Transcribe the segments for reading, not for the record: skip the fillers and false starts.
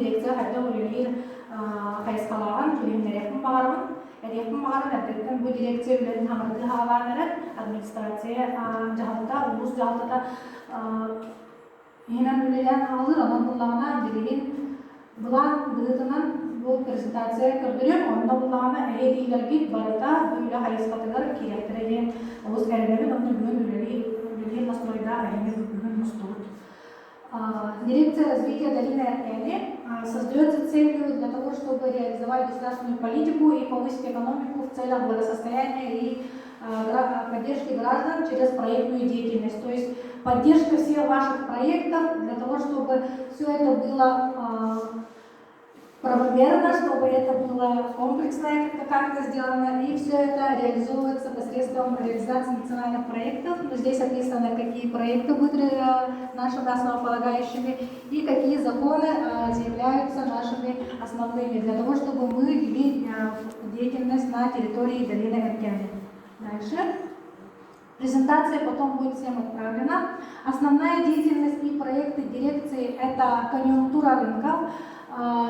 дирекция хайда улюлер хайскалаған төлемдерін бағармын. Әдепін бағарын әптеттен бұл дирекция үлетін хамырды хағаланыры администрация жағалта, ұлыс жағалта енен үлелен алыр, анан бұлағына білеген бұлан бұлытынан бұл презентация көрдірем, онда бұлағына әле дейлерге барыта бүйлі хайысқатығар керектереден ұлыс әрбебін оны бүгін үлелер настройда әлемі бүгін мұстығыт. Дирекция развития долины Аркяни создается целью для того, чтобы реализовать государственную политику и повысить экономику в целях благосостояния и поддержки граждан через проектную деятельность. То есть поддержка всех ваших проектов для того, чтобы все это было правомерно, чтобы это было комплексно как-то сделано, и все это реализовывается посредством реализации национальных проектов. Но здесь описано, какие проекты будут нашими основополагающими и какие законы являются нашими основными, для того, чтобы мы вели деятельность на территории долины Аркяни. Дальше. Презентация потом будет всем отправлена. Основная деятельность и проекты дирекции – это конъюнктура рынков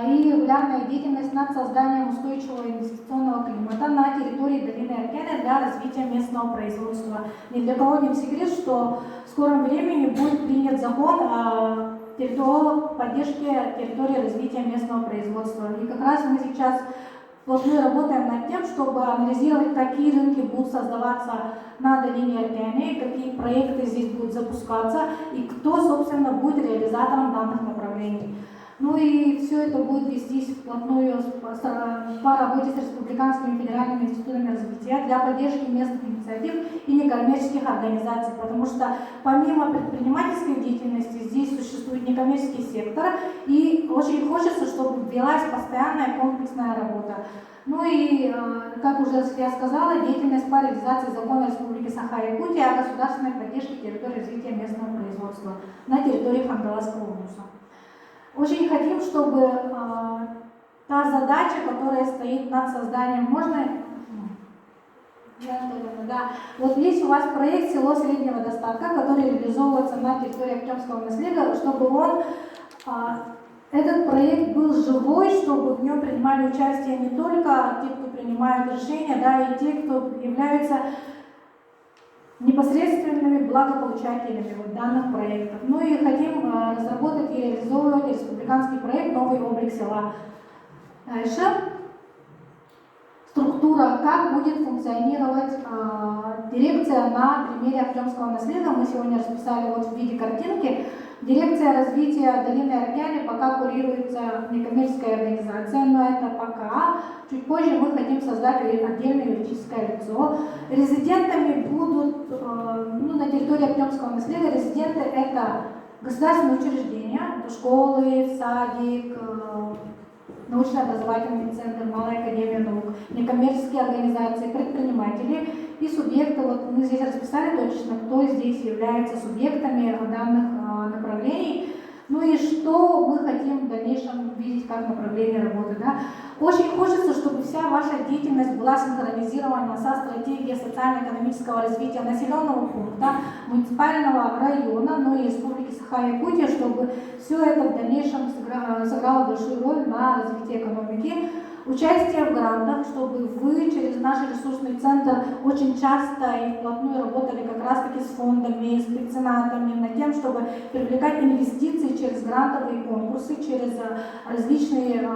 и регулярная деятельность над созданием устойчивого инвестиционного климата на территории долины Аркяни для развития местного производства. Ни для кого не секрет, что в скором времени будет принят закон о поддержке территории развития местного производства. И как раз мы сейчас плотно работаем над тем, чтобы анализировать, какие рынки будут создаваться на долине Аркяни, какие проекты здесь будут запускаться и кто, собственно, будет реализатором данных направлений. Ну и все это будет вестись вплотную по работе с республиканскими федеральными институтами развития для поддержки местных инициатив и некоммерческих организаций, потому что помимо предпринимательской деятельности здесь существует некоммерческий сектор, и очень хочется, чтобы велась постоянная комплексная работа. Ну и, как уже я сказала, деятельность по реализации закона Республики Саха-Якутия о государственной поддержке территории развития местного производства на территории Хангаласского улуса. Очень хотим, чтобы та задача, которая стоит над созданием, вот есть у вас проект «Село среднего достатка», который реализовывается на территории Актемского наследия, чтобы этот проект был живой, чтобы в нем принимали участие не только те, кто принимают решения, да, и те, кто являются непосредственными благополучателями данных проектов. Ну и хотим разработать и реализовывать республиканский проект «Новый облик села». Дальше. Структура, как будет функционировать дирекция на примере Актемского наследия. Мы сегодня расписали вот в виде картинки. Дирекция развития долины Аркяни пока курируется некоммерческая организация, но это пока. Чуть позже мы хотим создать отдельное юридическое лицо. Резидентами будут, на территории Актемского наследия, резиденты это государственные учреждения, школы, садик, научно-образовательный центр, Малая академия наук, некоммерческие организации, предприниматели и субъекты. Вот мы здесь расписали точно, кто здесь является субъектами данных направлений. Ну и что мы хотим в дальнейшем видеть как направление работы. Да? Очень хочется, чтобы вся ваша деятельность была синхронизирована со стратегией социально-экономического развития населенного пункта, муниципального района, но и Республики Саха-Якутия, чтобы все это в дальнейшем сыграло большую роль на развитии экономики. Участие в грантах, чтобы вы через наш ресурсный центр очень часто и вплотную работали как раз таки с фондами, с меценатами, над тем, чтобы привлекать инвестиции через грантовые конкурсы, через различные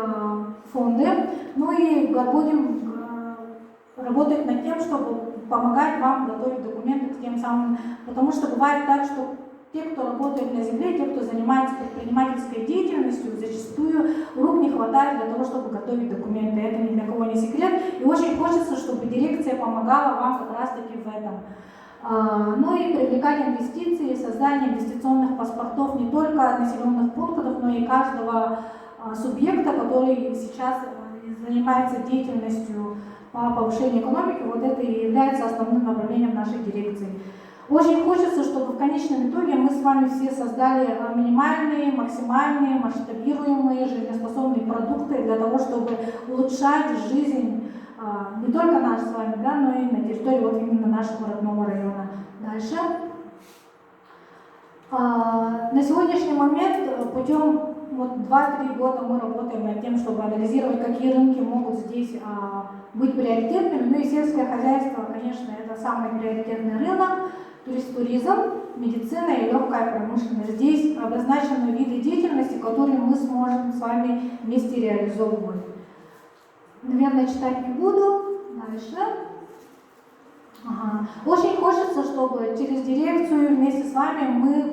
фонды. Ну и будем работать над тем, чтобы помогать вам готовить документы к тем самым, потому что бывает так, что те, кто работает на земле, те, кто занимается предпринимательской деятельностью, зачастую рук не хватает для того, чтобы готовить документы. Это ни для кого не секрет. И очень хочется, чтобы дирекция помогала вам как раз-таки в этом. Ну и привлекать инвестиции, создание инвестиционных паспортов не только населенных пунктов, но и каждого субъекта, который сейчас занимается деятельностью по повышению экономики. Вот это и является основным направлением нашей дирекции. Очень хочется, чтобы в конечном итоге мы с вами все создали минимальные, максимальные, масштабируемые, жизнеспособные продукты для того, чтобы улучшать жизнь не только нашу с вами, да, но и на территории вот именно нашего родного района. Дальше. На сегодняшний момент путем вот 2-3 года мы работаем над тем, чтобы анализировать, какие рынки могут здесь быть приоритетными. Ну и сельское хозяйство, конечно, это самый приоритетный рынок. Туризм, медицина и легкая промышленность. Здесь обозначены виды деятельности, которые мы сможем с вами вместе реализовывать. Наверное, читать не буду. Дальше. Ага. Очень хочется, чтобы через дирекцию вместе с вами мы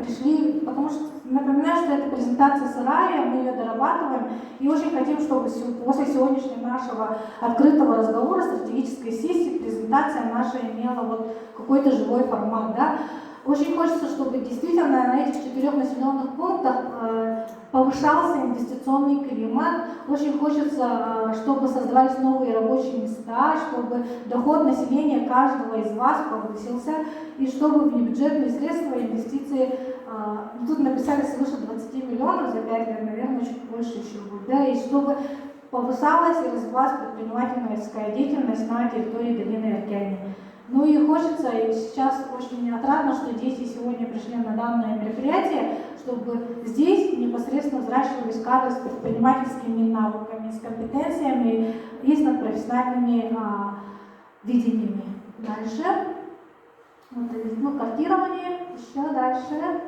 пришли, потому что напоминаю, что это презентация сырая, мы ее дорабатываем, и очень хотим, чтобы после сегодняшнего нашего открытого разговора, стратегической сессии, презентация наша имела вот какой-то живой формат. Да? Очень хочется, чтобы действительно на этих 4 населенных пунктах повышался инвестиционный климат. Очень хочется, чтобы создавались новые рабочие места, чтобы доход населения каждого из вас повысился, и чтобы внебюджетные средства, инвестиции, тут написали свыше 20 миллионов за 5 лет, наверное, чуть больше еще будет, да, и чтобы повышалась и развивалась предпринимательская деятельность на территории долины Аркяни. Ну и хочется, и сейчас очень отрадно, что дети сегодня пришли на данное мероприятие, чтобы здесь непосредственно взращивались кадры с предпринимательскими навыками, с компетенциями и с надпрофессиональными видениями. Дальше. Вот, ну, картирование. Еще дальше.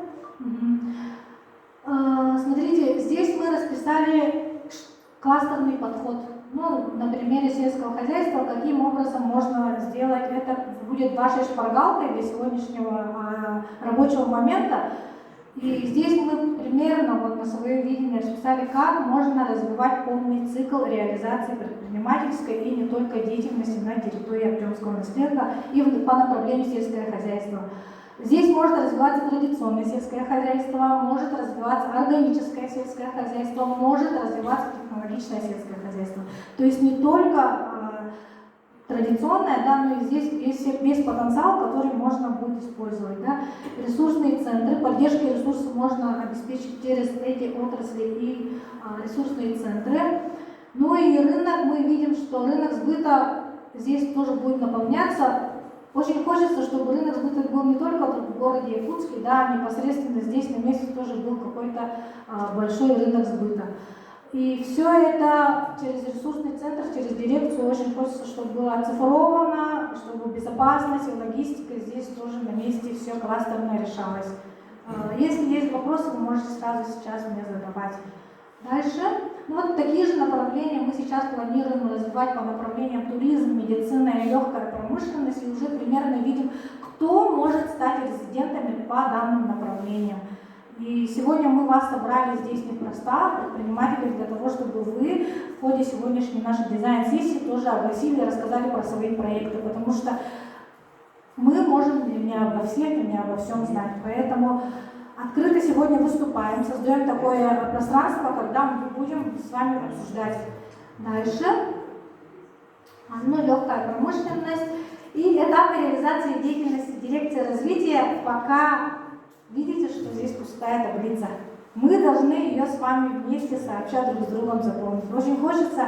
Смотрите, здесь мы расписали кластерный подход. Ну, на примере сельского хозяйства, каким образом можно сделать это, будет вашей шпаргалкой для сегодняшнего рабочего момента. И здесь мы примерно вот на свое видение расписали, как можно развивать полный цикл реализации предпринимательской и не только деятельности на территории Артемского наследия и по направлению сельское хозяйство. Здесь может развиваться традиционное сельское хозяйство, может развиваться органическое сельское хозяйство, может развиваться технологичное сельское хозяйство. То есть не только традиционное, да, но и здесь есть весь потенциал, который можно будет использовать. Да. Ресурсные центры, поддержкой ресурсов можно обеспечить через эти отрасли и ресурсные центры. Ну и рынок, мы видим, что рынок сбыта здесь тоже будет наполняться. Очень хочется, чтобы рынок сбыта был не только в городе Якутске, да, непосредственно здесь на месте тоже был какой-то большой рынок сбыта. И все это через ресурсный центр, через дирекцию очень хочется, чтобы было оцифровано, чтобы безопасность и логистика здесь тоже на месте все кластерно решалось. Если есть вопросы, вы можете сразу сейчас мне задавать. Дальше. Ну вот такие же направления мы сейчас планируем развивать по направлениям туризм, медицина и легкая промышленность, и уже примерно видим, кто может стать резидентами по данным направлениям. И сегодня мы вас собрали здесь неспроста, предприниматели, для того, чтобы вы в ходе сегодняшней нашей дизайн-сессии тоже огласили и рассказали про свои проекты, потому что мы можем не обо всех и не обо всем знать. Поэтому открыто сегодня выступаем, создаем такое пространство, когда мы будем с вами обсуждать. Дальше. Ну, легкая промышленность и этапы реализации деятельности дирекции развития. Пока видите, что здесь пустая таблица. Мы должны ее с вами вместе сообща друг с другом заполнить. Очень хочется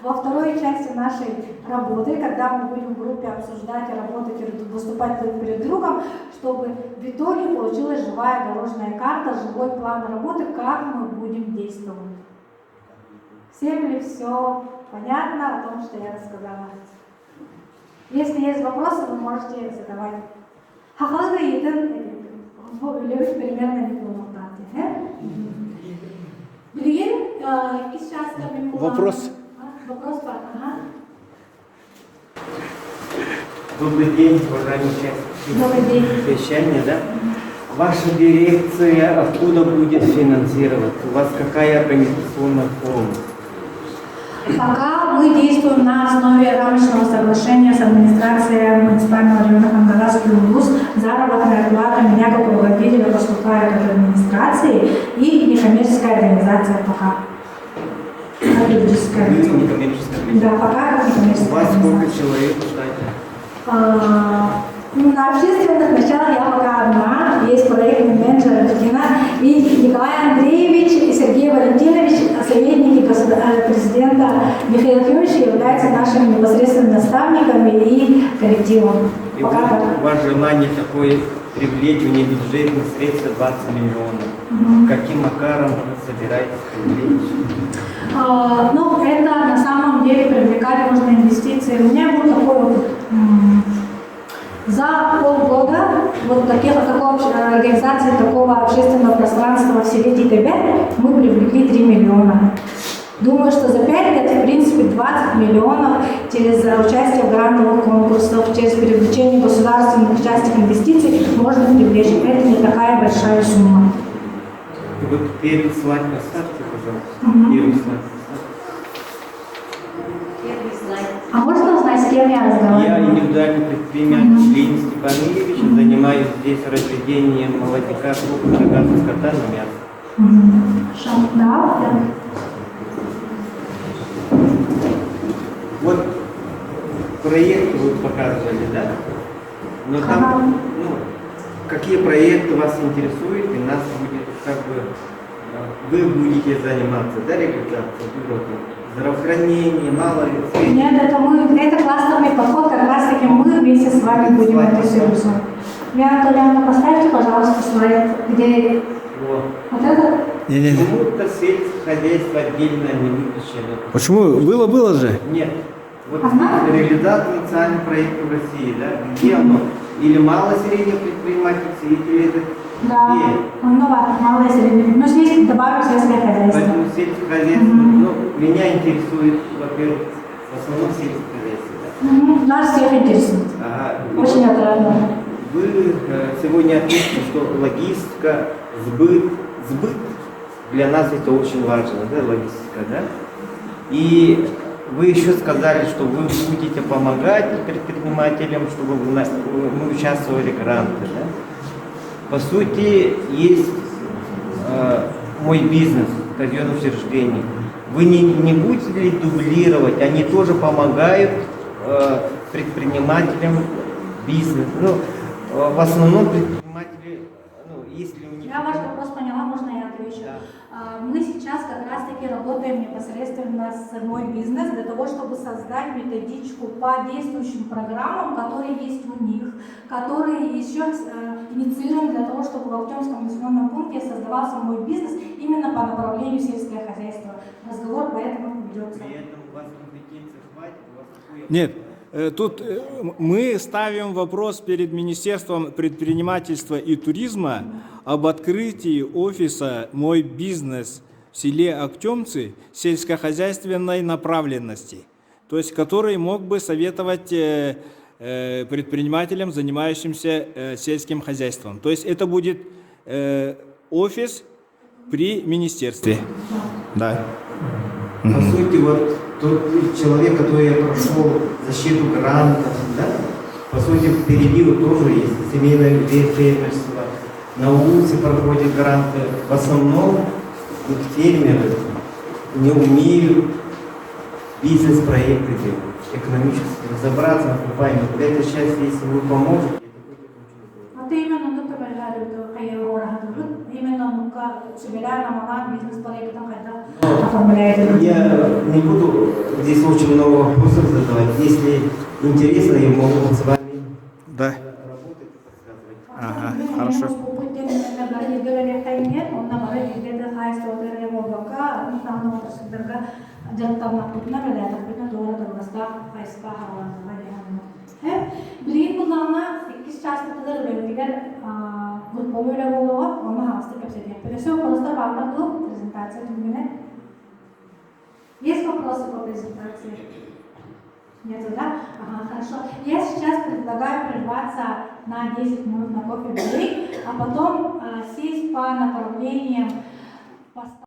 во второй части нашей работы, когда мы будем в группе обсуждать, работать и выступать друг перед другом, чтобы в итоге получилась живая дорожная карта, живой план работы, как мы будем действовать. Всем ли все понятно о том, что я рассказала? Если есть вопросы, вы можете задавать. Хахазга еден любит примерно не Вопрос. Вопрос, ага. Добрый день, уважаемые участники. Добрый день. Совещания, да? Ваша дирекция откуда будет финансировать? У вас какая организационная форма? Пока мы действуем на основе рамочного соглашения с администрацией муниципального района Хангадарский УЛУС. Заработная плата меня как руководителя поступает от администрации и некоммерческая организация пока. Юридическая. Некоммерческая организация? Да, пока некоммерческая. У вас сколько человек в штате? На общественных началах я пока одна, есть проектный менеджер Аргентина, и Николай Андреевич и Сергей Валентинович, советники президента Михаила Ефимовича, являются нашими непосредственными наставниками и коллективом. И у вас желание такое привлечь внебюджетные средства 20 миллионов. Каким макаром вы собираетесь привлечь? Ну, это на самом деле привлекательные инвестиции. У меня был такой опыт. За полгода вот такой организации, такого общественного пространства в селе Титебе мы привлекли 3 миллиона. Думаю, что за 5 лет, в принципе, 20 миллионов через участие в грантовых конкурсах, через привлечение государственных частных инвестиций можно привлечь. Это не такая большая сумма. Вот первый слайд поставьте, пожалуйста. Первый слайд. А можно узнать, с кем я разговариваю? Я индивидуальный предприниматель Ленин Степан Ильич, занимаюсь здесь разведением молодняка, крупных рогатых скота на мясо. Хорошо. Да. Вот проекты вы показывали, да? Но там, какие проекты вас интересуют, и нас будет, как бы, вы будете заниматься, да, реализацией бюро, здравоохранение, малое, среднее. Нет, это классный подход, как раз таки мы вместе с вами будем это все реализовывать. Лена Анатольевна, поставьте, пожалуйста, слайд, где вот это. Почему-то сельскохозяйство отдельно не выключено. Почему? Было же? Нет. Вот реализация национальных проектов в России, да? Где оно? Или мало-среднее предпринимательство, или это Да, где? малое и среднее. Но здесь добавим сельское хозяйство. Поэтому сельское хозяйство, меня интересует, во-первых, в основном сельское хозяйство, да? Нас всех интересует. Очень отрадно. Вы сегодня отметили, что логистика, сбыт для нас это очень важно, да, логистика, да? И вы еще сказали, что вы будете помогать предпринимателям, чтобы мы участвовали в гранты, да? По сути, есть мой бизнес, казенное учреждение. Вы не будете ли дублировать, они тоже помогают предпринимателям бизнес. В основном предприниматели, если у них... Я ваш вопрос поняла, можно я отвечу? Да. Мы сейчас как раз таки работаем непосредственно с мой бизнес для того, чтобы создать методичку по действующим программам, которые есть у них, которые еще инициированы для того, чтобы в Актемском населенном пункте создавался мой бизнес именно по направлению сельское хозяйство. Разговор поэтому ведется. При этом у вас компетенции хватит, у вас такое... Нет. Тут мы ставим вопрос перед Министерством предпринимательства и туризма об открытии офиса «Мой бизнес» в селе Актемцы сельскохозяйственной направленности, то есть который мог бы советовать предпринимателям, занимающимся сельским хозяйством. То есть это будет офис при министерстве. Да. По сути, вот тот человек, который прошел защиту грантов, да, по сути, впереди вот тоже есть семейное фермерство, на улице проходят гранты. В основном вот фермеры не умеют бизнес-проекты делать, экономически разобраться на компании. Вот эта часть, если вы поможете, это будет очень здорово. Вот именно именно собирая на бизнес-проектом, когда оформляет. Я не буду здесь очень много вопросов задавать. Если интересно, я могу с вами работать и подсказывать. Ага, хорошо. Блин, будана, кис часто туда ребятигер групповой левелова, он на хасты капсидия. Все, просто вам презентация думаю. Есть вопросы по презентации? Нет, да? Ага, хорошо. Я сейчас предлагаю прерваться на 10 минут на кофе-брейк, а потом сесть по направлениям